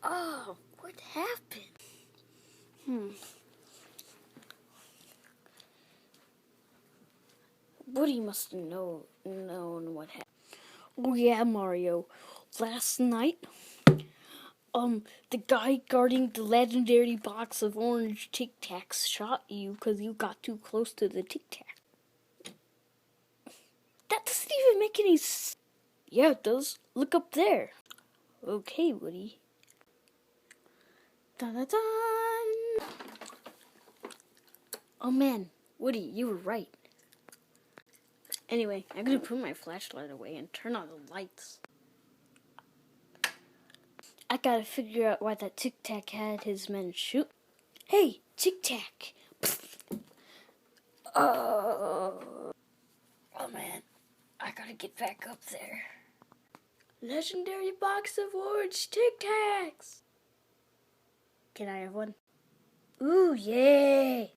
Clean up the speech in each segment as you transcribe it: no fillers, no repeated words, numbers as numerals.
Oh, what happened? Woody must have known what happened. Oh yeah, Mario. Last night, the guy guarding the legendary box of orange Tic Tacs shot you because you got too close to the Tic Tac. That doesn't even make any sense. Yeah, it does. Look up there. Okay, Woody. Dun-dun-dun! Oh man, Woody, you were right. Anyway, I'm gonna put my flashlight away and turn on the lights. I gotta figure out why that Tic Tac had his men shoot. Hey, Tic Tac! Oh man, I gotta get back up there. Legendary box of orange Tic Tacs! Can I have one? Ooh, yay!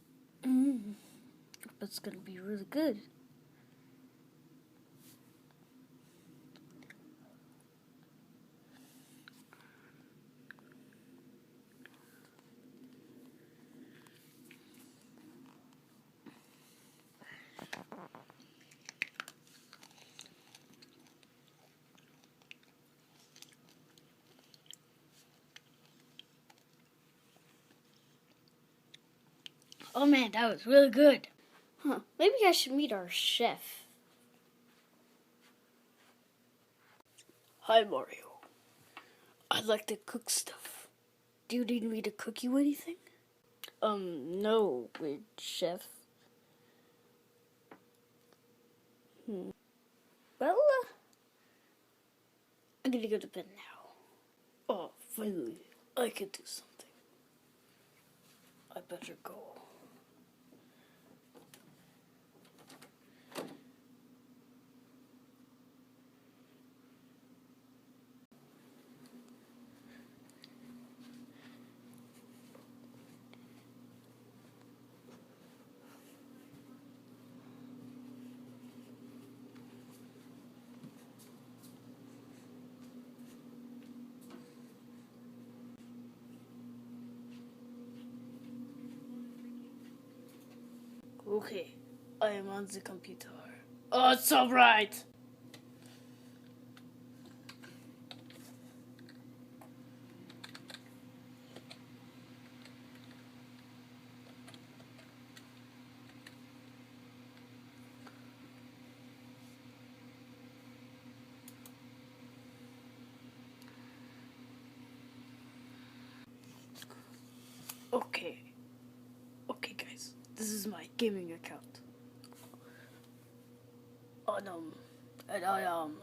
That's gonna be really good. Oh man, that was really good. Maybe I should meet our chef. Hi, Mario. I like to cook stuff. Do you need me to cook you anything? No, chef. Well, I'm gonna go to bed now. Oh, finally, I can do something. I better go. Okay, I am on the computer. Oh, it's alright! Okay guys, this is my gaming account. And I am,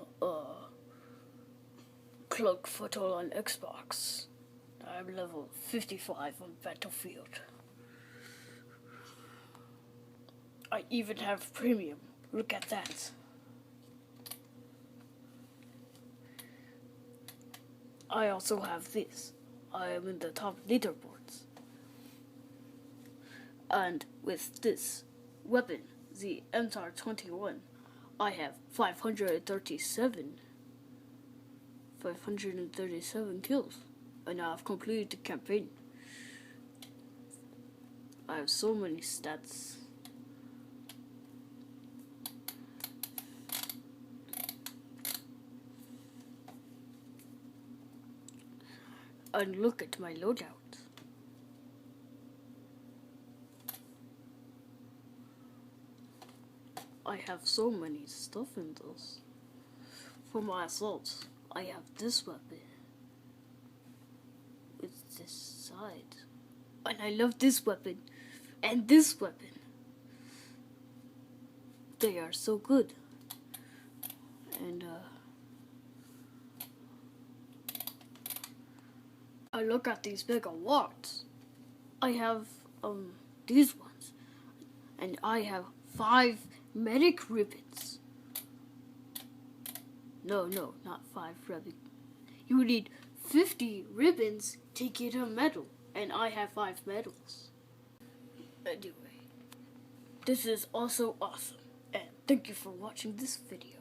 Cloak Photo on Xbox. I'm level 55 on Battlefield. I even have premium. Look at that. I also have this. I am in the top leaderboards. And with this weapon, the MTAR-21, I have 537 kills. And I have completed the campaign. I have so many stats. And look at my loadout. I have so many stuff in those. For my assaults, I have this weapon. With this side. And I love this weapon. And this weapon. They are so good. And I look at these big awards. I have these ones. And I have 5 medic ribbons. No, not 5 ribbons. You need 50 ribbons to get a medal. And I have 5 medals. Anyway, this is also awesome. And thank you for watching this video.